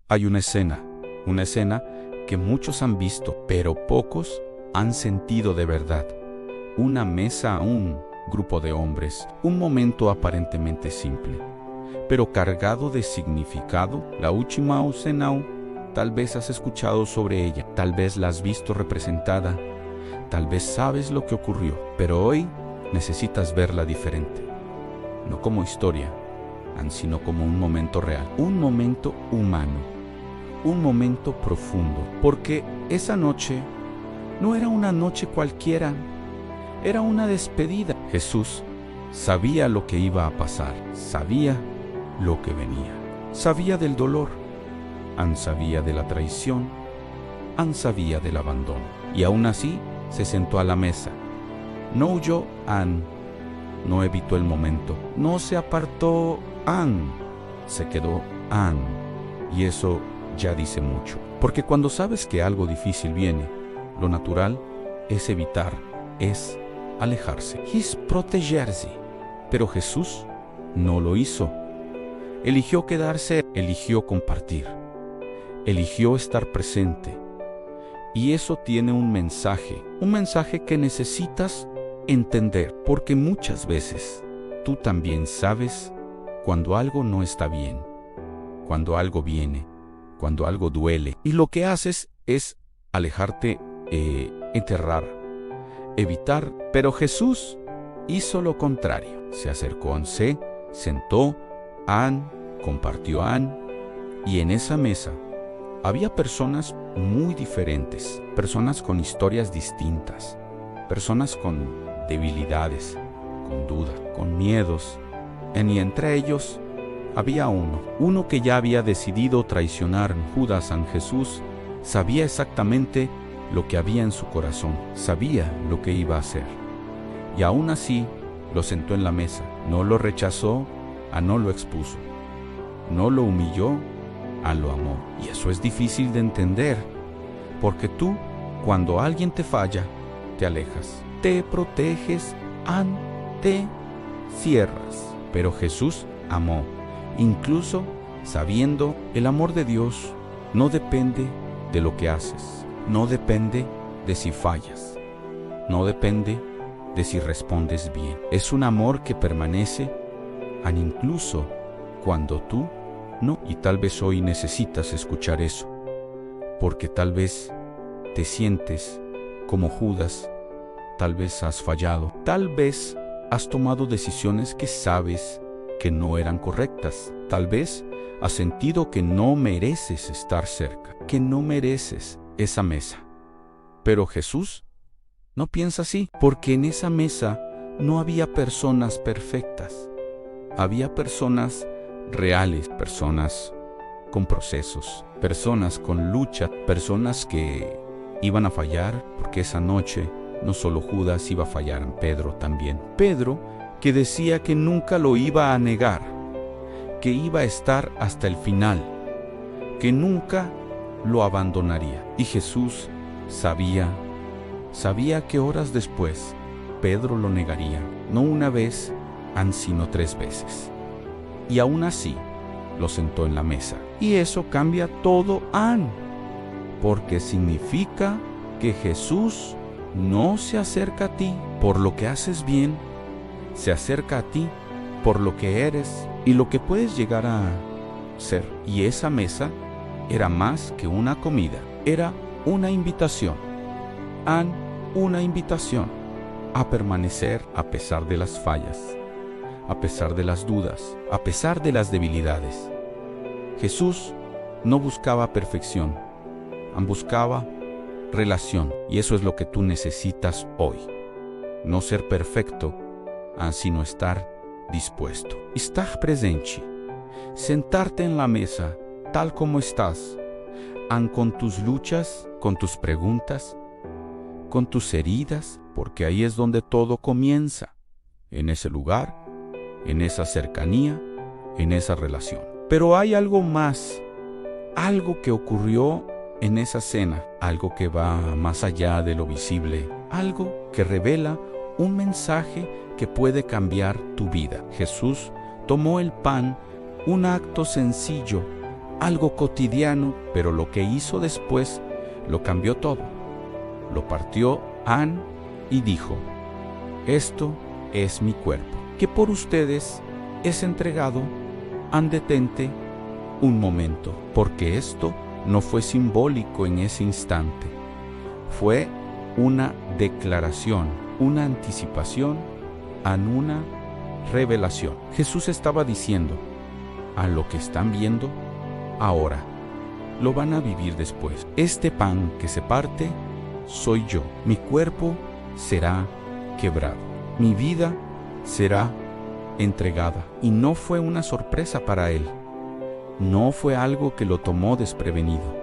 Hay una escena que muchos han visto, pero pocos han sentido de verdad. Una mesa, un grupo de hombres, un momento aparentemente simple, pero cargado de significado. La última cena, tal vez has escuchado sobre ella, tal vez la has visto representada, tal vez sabes lo que ocurrió, pero hoy necesitas verla diferente, no como historia, sino como un momento real, un momento humano, un momento profundo, porque esa noche no era una noche cualquiera, era una despedida. Jesús sabía lo que iba a pasar, sabía lo que venía, sabía del dolor, sabía de la traición, sabía del abandono, y aún así se sentó a la mesa. No huyó, no evitó el momento, no se apartó, se quedó, y eso ya dice mucho, porque cuando sabes que algo difícil viene, lo natural es evitar, es alejarse, es protegerse. Pero Jesús no lo hizo. Eligió quedarse, eligió compartir, eligió estar presente. Y eso tiene un mensaje que necesitas entender, porque muchas veces tú también sabes cuando algo no está bien, cuando algo viene, cuando algo duele, y lo que haces es alejarte, enterrar, evitar. Pero Jesús hizo lo contrario. Se acercó, se sentó, compartió, y en esa mesa había personas muy diferentes, personas con historias distintas, personas con debilidades, con dudas, con miedos, y entre ellos había uno que ya había decidido traicionar. Judas, Jesús sabía exactamente lo que había en su corazón, sabía lo que iba a hacer, y aún así lo sentó en la mesa. No lo rechazó, no lo expuso, no lo humilló, lo amó. Y eso es difícil de entender, porque tú, cuando alguien te falla, te alejas, te proteges, te cierras. Pero Jesús amó, incluso sabiendo el amor de Dios no depende de lo que haces, no depende de si fallas, no depende de si respondes bien. Es un amor que permanece incluso cuando tú no. Y tal vez hoy necesitas escuchar eso, porque tal vez te sientes como Judas, tal vez has fallado, tal vez has tomado decisiones que sabes que no eran correctas, tal vez has sentido que no mereces estar cerca, que no mereces esa mesa. Pero Jesús no piensa así, porque en esa mesa no había personas perfectas, había personas reales, personas con procesos, personas con lucha, personas que iban a fallar, porque esa noche no solo Judas iba a fallar, Pedro también. Pedro, que decía que nunca lo iba a negar, que iba a estar hasta el final, que nunca lo abandonaría. Y Jesús sabía que horas después Pedro lo negaría, no una vez, sino 3 veces. Y aún así lo sentó en la mesa. Y eso cambia todo, porque significa que Jesús no se acerca a ti por lo que haces bien, se acerca a ti por lo que eres y lo que puedes llegar a ser. Y esa mesa era más que una comida, era una invitación, una invitación a permanecer a pesar de las fallas, a pesar de las dudas, a pesar de las debilidades. Jesús no buscaba perfección, buscaba relación, y eso es lo que tú necesitas hoy. No ser perfecto, sino estar dispuesto. Estar presente, sentarte en la mesa tal como estás, con tus luchas, con tus preguntas, con tus heridas, porque ahí es donde todo comienza, en ese lugar, en esa cercanía, en esa relación. Pero hay algo más, algo que ocurrió en esa cena, algo que va más allá de lo visible, algo que revela un mensaje que puede cambiar tu vida. Jesús tomó el pan, un acto sencillo, algo cotidiano, pero lo que hizo después lo cambió todo. Lo partió y dijo: esto es mi cuerpo, que por ustedes es entregado. Detente un momento, porque esto no fue simbólico en ese instante. Fue una declaración, una anticipación, una revelación. Jesús estaba diciendo: a lo que están viendo ahora, lo van a vivir después. Este pan que se parte soy yo. Mi cuerpo será quebrado. Mi vida será entregada. Y no fue una sorpresa para él. No fue algo que lo tomó desprevenido.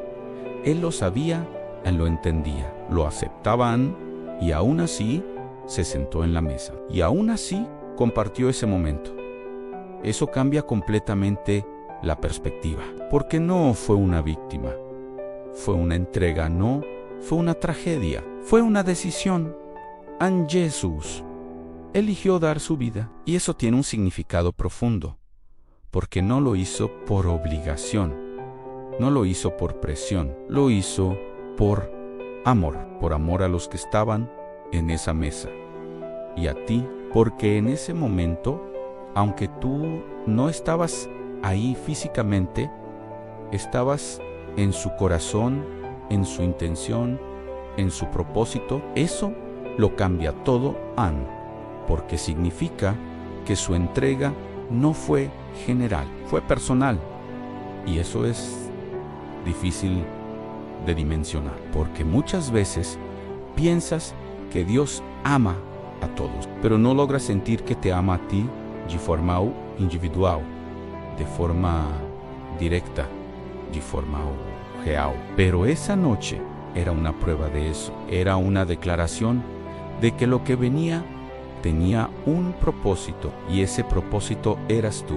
Él lo sabía, él lo entendía, lo aceptaban, y aún así se sentó en la mesa. Y aún así compartió ese momento. Eso cambia completamente la perspectiva, porque no fue una víctima, fue una entrega, no fue una tragedia, fue una decisión. Jesús eligió dar su vida, y eso tiene un significado profundo, porque no lo hizo por obligación, no lo hizo por presión, lo hizo por amor a los que estaban en esa mesa, y a ti, porque en ese momento, aunque tú no estabas ahí físicamente, estabas en su corazón, en su intención, en su propósito. Eso lo cambia todo, porque significa que su entrega no fue general, fue personal. Y eso es difícil de dimensionar, porque muchas veces piensas que Dios ama a todos, pero no logras sentir que te ama a ti de forma individual, de forma directa, de forma real. Pero esa noche era una prueba de eso, era una declaración de que lo que venía tenía un propósito, y ese propósito eras tú.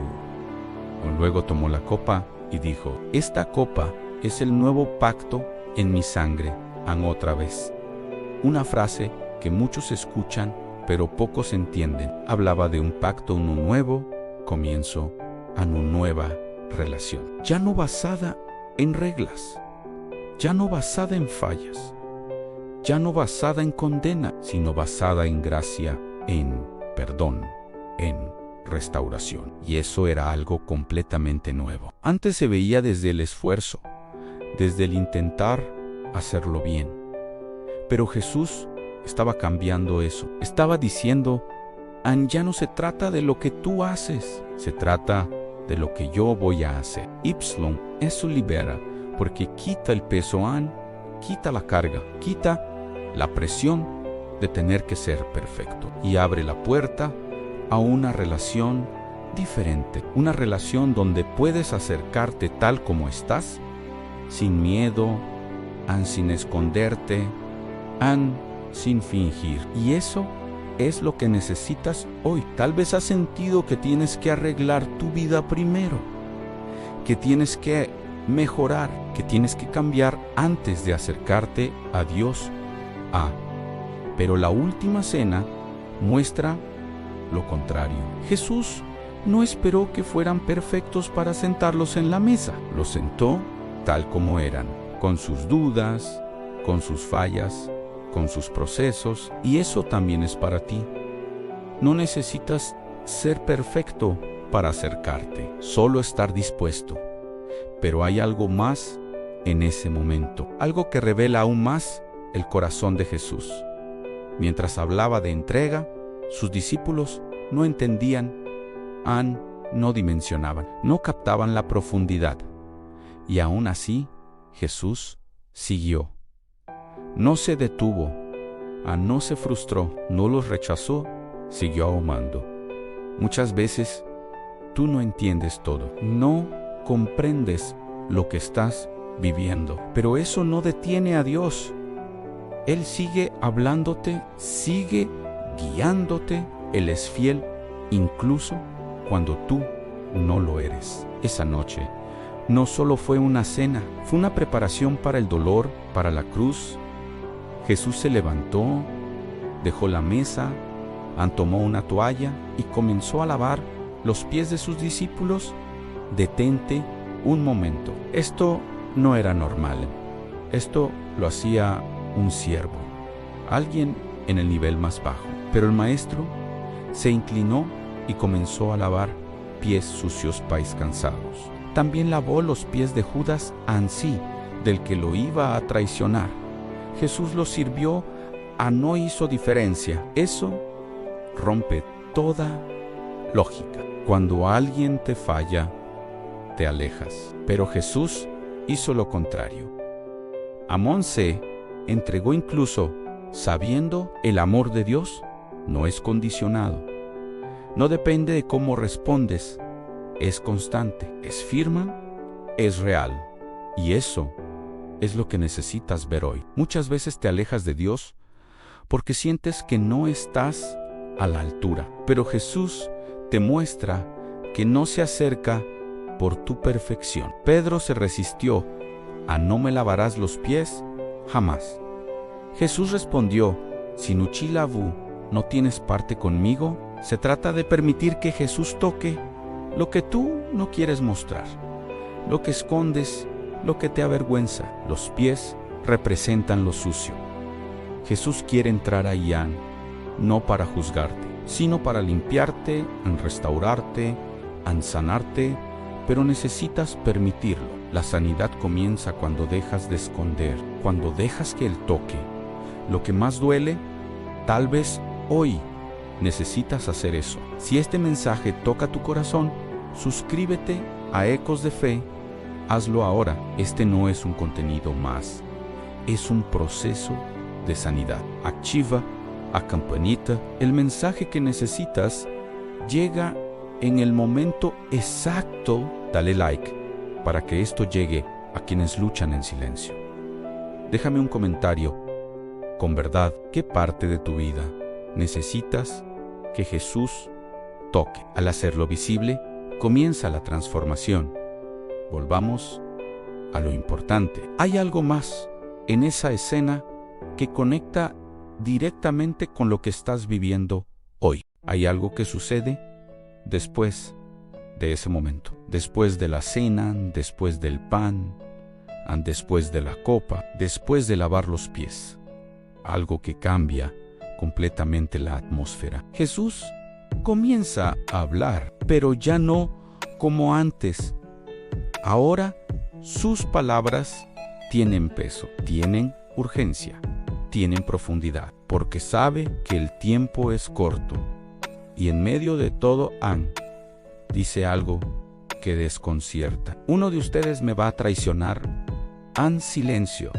Luego tomó la copa y dijo: esta copa es el nuevo pacto en mi sangre. Otra vez, una frase que muchos escuchan pero pocos entienden. Hablaba de un pacto, un nuevo comienzo, una nueva relación, ya no basada en reglas, ya no basada en fallas, ya no basada en condena, sino basada en gracia, en perdón, en restauración. Y eso era algo completamente nuevo. Antes se veía desde el esfuerzo, desde el intentar hacerlo bien. Pero Jesús estaba cambiando eso. Estaba diciendo: ya no se trata de lo que tú haces, se trata de lo que yo voy a hacer. Eso libera, porque quita el peso, quita la carga, quita la presión de tener que ser perfecto, y abre la puerta a una relación diferente, una relación donde puedes acercarte tal como estás, sin miedo, sin esconderte, sin fingir. Y eso es lo que necesitas hoy. Tal vez has sentido que tienes que arreglar tu vida primero, que tienes que mejorar, que tienes que cambiar antes de acercarte a Dios. Pero la última cena muestra lo contrario. Jesús no esperó que fueran perfectos para sentarlos en la mesa. Los sentó tal como eran, con sus dudas, con sus fallas, con sus procesos, y eso también es para ti. No necesitas ser perfecto para acercarte, solo estar dispuesto. Pero hay algo más en ese momento, algo que revela aún más el corazón de Jesús. Mientras hablaba de entrega, sus discípulos no entendían, no dimensionaban, no captaban la profundidad. Y aún así, Jesús siguió. No se detuvo, no se frustró, no los rechazó, siguió amando. Muchas veces tú no entiendes todo, no comprendes lo que estás viviendo, pero eso no detiene a Dios. Él sigue hablándote, sigue guiándote. Él es fiel incluso cuando tú no lo eres. Esa noche no solo fue una cena, fue una preparación para el dolor, para la cruz. Jesús se levantó, dejó la mesa, tomó una toalla y comenzó a lavar los pies de sus discípulos. Detente un momento. Esto no era normal. Esto lo hacía un siervo, alguien en el nivel más bajo. Pero el maestro se inclinó y comenzó a lavar pies sucios, pies cansados. También lavó los pies de Judas Ansí, del que lo iba a traicionar. Jesús lo sirvió, no hizo diferencia. Eso rompe toda lógica. Cuando alguien te falla, te alejas. Pero Jesús hizo lo contrario. Amón se entregó incluso sabiendo el amor de Dios no es condicionado. No depende de cómo respondes. Es constante, es firme, es real. Y eso es lo que necesitas ver hoy. Muchas veces te alejas de Dios porque sientes que no estás a la altura. Pero Jesús te muestra que no se acerca por tu perfección. Pedro se resistió a no me lavarás los pies jamás. Jesús respondió, si Nuchilavu no tienes parte conmigo, se trata de permitir que Jesús toque lo que tú no quieres mostrar, lo que escondes, lo que te avergüenza. Los pies representan lo sucio. Jesús quiere entrar ahí, no para juzgarte, sino para limpiarte, restaurarte, sanarte, pero necesitas permitirlo. La sanidad comienza cuando dejas de esconder, cuando dejas que Él toque. Lo que más duele, tal vez hoy necesitas hacer eso. Si este mensaje toca tu corazón, suscríbete a Ecos de Fe. Hazlo ahora. Este no es un contenido más, es un proceso de sanidad. Activa a campanita. El mensaje que necesitas llega en el momento exacto. Dale like para que esto llegue a quienes luchan en silencio. Déjame un comentario con verdad. ¿Qué parte de tu vida necesitas que Jesús toque? Al hacerlo visible, comienza la transformación. Volvamos a lo importante. Hay algo más en esa escena que conecta directamente con lo que estás viviendo hoy. Hay algo que sucede después de ese momento, después de la cena, después del pan, después de la copa, después de lavar los pies. Algo que cambia completamente la atmósfera. Jesús comienza a hablar, pero ya no como antes. Ahora sus palabras tienen peso, tienen urgencia, tienen profundidad, porque sabe que el tiempo es corto. Y en medio de todo, dice algo que desconcierta. Uno de ustedes me va a traicionar. Silencio.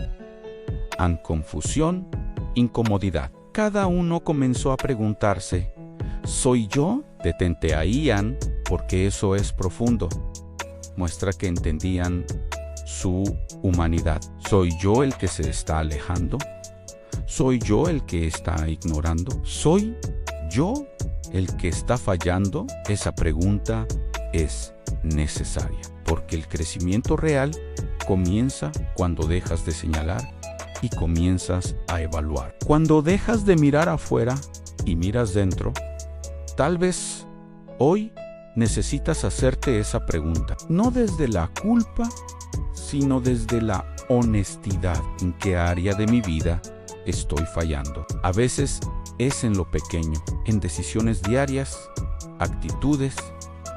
Confusión, incomodidad. Cada uno comenzó a preguntarse, ¿soy yo? Detente ahí, porque eso es profundo. Muestra que entendían su humanidad. ¿Soy yo el que se está alejando? ¿Soy yo el que está ignorando? ¿Soy yo el que está fallando? Esa pregunta es necesaria, porque el crecimiento real comienza cuando dejas de señalar y comienzas a evaluar. Cuando dejas de mirar afuera y miras dentro, tal vez hoy necesitas hacerte esa pregunta, no desde la culpa, sino desde la honestidad. ¿En qué área de mi vida estoy fallando? A veces es en lo pequeño, en decisiones diarias, actitudes,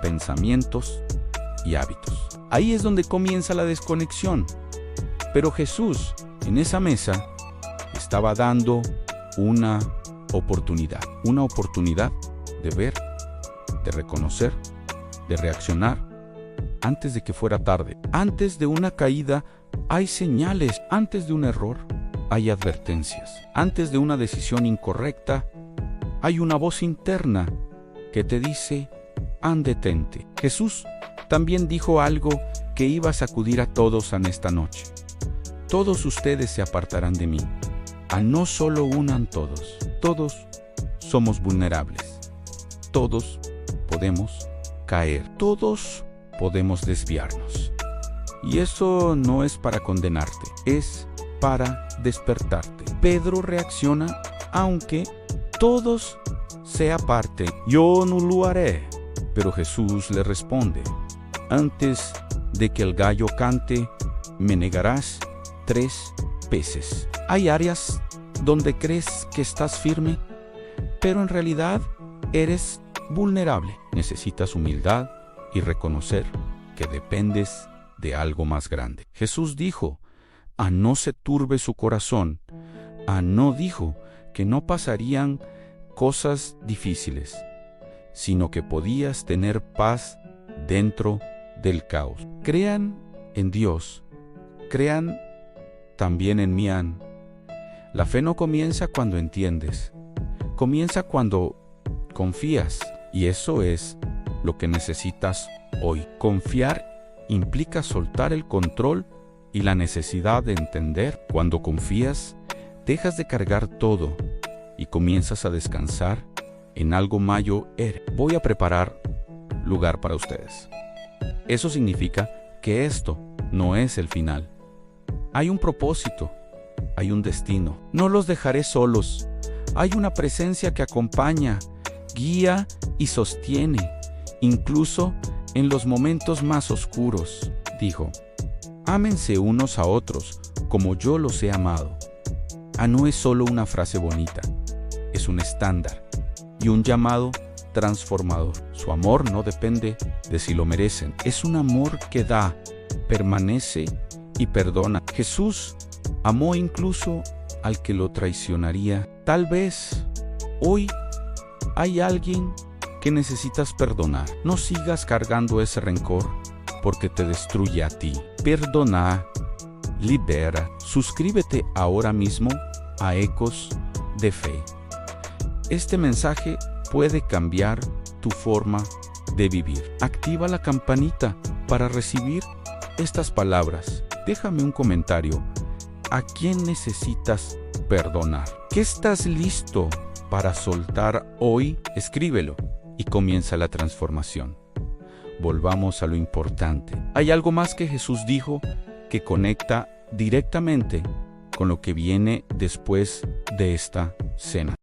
pensamientos y hábitos. Ahí es donde comienza la desconexión. Pero Jesús, en esa mesa, estaba dando una oportunidad de ver, de reconocer, de reaccionar antes de que fuera tarde. Antes de una caída hay señales, antes de un error hay advertencias, antes de una decisión incorrecta hay una voz interna que te dice, detente. Jesús también dijo algo que iba a sacudir a todos en esta noche. Todos ustedes se apartarán de mí. No solo unan todos. Todos somos vulnerables. Todos podemos caer. Todos podemos desviarnos. Y eso no es para condenarte, es para despertarte. Pedro reacciona aunque todos se aparten. Yo no lo haré. Pero Jesús le responde, antes de que el gallo cante, me negarás 3 veces. Hay áreas donde crees que estás firme, pero en realidad eres vulnerable. Necesitas humildad y reconocer que dependes de algo más grande. Jesús dijo, a no se turbe su corazón. No dijo que no pasarían cosas difíciles, sino que podías tener paz dentro del caos. Crean en Dios, crean también en mí. La fe no comienza cuando entiendes, comienza cuando confías, y eso es lo que necesitas hoy. Confiar implica soltar el control y la necesidad de entender. Cuando confías, dejas de cargar todo y comienzas a descansar en algo mayor. Voy a preparar lugar para ustedes. Eso significa que esto no es el final. Hay un propósito, hay un destino. No los dejaré solos. Hay una presencia que acompaña, guía y sostiene, incluso en los momentos más oscuros. Dijo, ámense unos a otros como yo los he amado. No es solo una frase bonita, es un estándar y un llamado transformador. Su amor no depende de si lo merecen. Es un amor que da, permanece y perdona. Jesús amó incluso al que lo traicionaría. Tal vez hoy hay alguien que necesitas perdonar. No sigas cargando ese rencor porque te destruye a ti. Perdona, libera. Suscríbete ahora mismo a Ecos de Fe. Este mensaje puede cambiar tu forma de vivir. Activa la campanita para recibir estas palabras. Déjame un comentario. ¿A quién necesitas perdonar? ¿Qué estás listo para soltar hoy? Escríbelo y comienza la transformación. Volvamos a lo importante. Hay algo más que Jesús dijo que conecta directamente con lo que viene después de esta cena.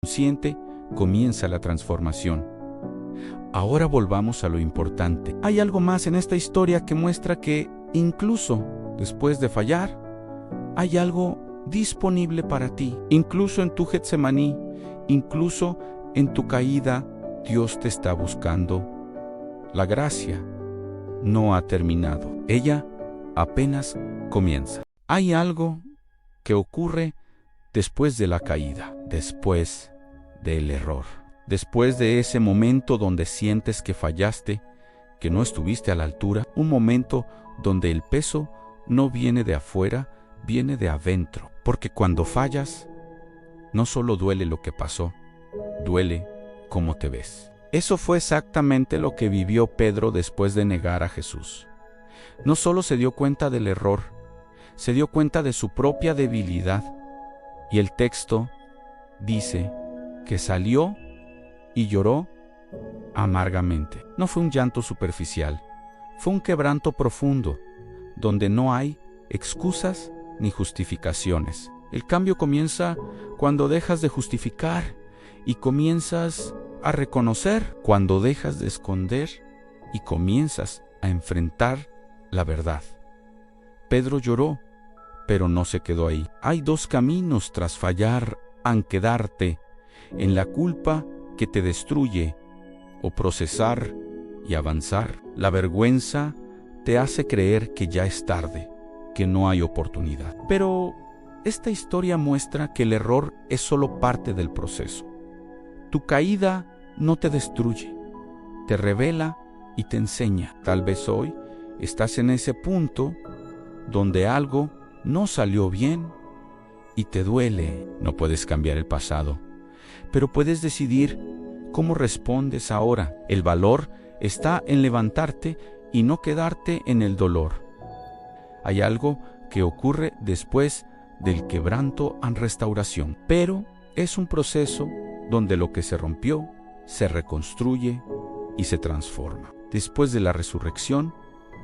consciente, comienza la transformación. Ahora volvamos a lo importante. Hay algo más en esta historia que muestra que, incluso después de fallar, hay algo disponible para ti. Incluso en tu Getsemaní, incluso en tu caída, Dios te está buscando. La gracia no ha terminado. Ella apenas comienza. Hay algo que ocurre después de la caída, después del error. Después de ese momento donde sientes que fallaste, que no estuviste a la altura, un momento donde el peso no viene de afuera, viene de adentro. Porque cuando fallas, no solo duele lo que pasó, duele cómo te ves. Eso fue exactamente lo que vivió Pedro después de negar a Jesús. No solo se dio cuenta del error, se dio cuenta de su propia debilidad. Y el texto dice que salió y lloró amargamente. No fue un llanto superficial, fue un quebranto profundo, donde no hay excusas ni justificaciones. El cambio comienza cuando dejas de justificar y comienzas a reconocer, cuando dejas de esconder y comienzas a enfrentar la verdad. Pedro lloró, pero no se quedó ahí. Hay dos caminos tras fallar: quedarte en la culpa que te destruye o procesar y avanzar. La vergüenza te hace creer que ya es tarde, que no hay oportunidad. Pero esta historia muestra que el error es solo parte del proceso. Tu caída no te destruye, te revela y te enseña. Tal vez hoy estás en ese punto donde algo no salió bien y te duele. No puedes cambiar el pasado, pero puedes decidir cómo respondes ahora. El valor está en levantarte y no quedarte en el dolor. Hay algo que ocurre después del quebranto en restauración, pero es un proceso donde lo que se rompió se reconstruye y se transforma. Después de la resurrección,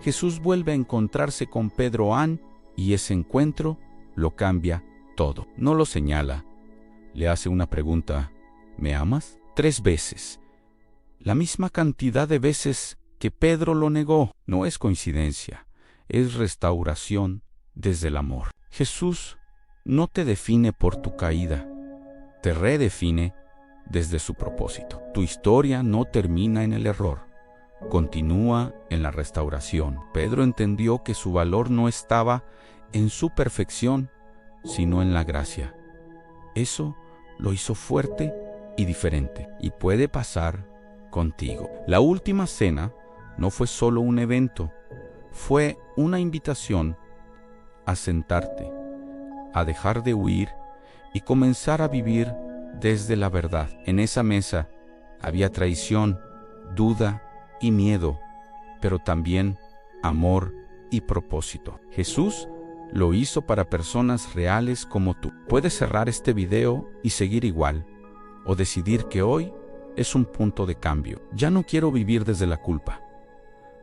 Jesús vuelve a encontrarse con Pedro y ese encuentro lo cambia todo. No lo señala, le hace una pregunta: ¿me amas? 3 veces, la misma cantidad de veces que Pedro lo negó. No es coincidencia, es restauración desde el amor. Jesús no te define por tu caída, te redefine desde su propósito. Tu historia no termina en el error, continúa en la restauración. Pedro entendió que su valor no estaba en su perfección, sino en la gracia. Eso lo hizo fuerte y diferente, y puede pasar contigo. La última cena no fue solo un evento, fue una invitación a sentarte, a dejar de huir y comenzar a vivir desde la verdad. En esa mesa había traición, duda y miedo, pero también amor y propósito. Jesús lo hizo para personas reales como tú. Puedes cerrar este video y seguir igual, o decidir que hoy es un punto de cambio. Ya no quiero vivir desde la culpa.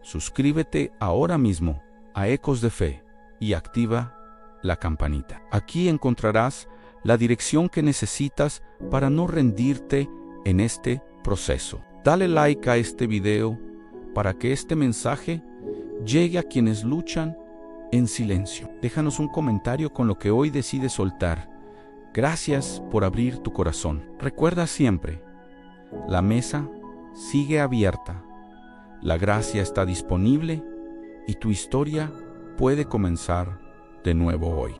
Suscríbete ahora mismo a Ecos de Fe y activa la campanita. Aquí encontrarás la dirección que necesitas para no rendirte en este proceso. Dale like a este video para que este mensaje llegue a quienes luchan en silencio. Déjanos un comentario con lo que hoy decides soltar. Gracias por abrir tu corazón. Recuerda siempre, la mesa sigue abierta, la gracia está disponible y tu historia puede comenzar de nuevo hoy.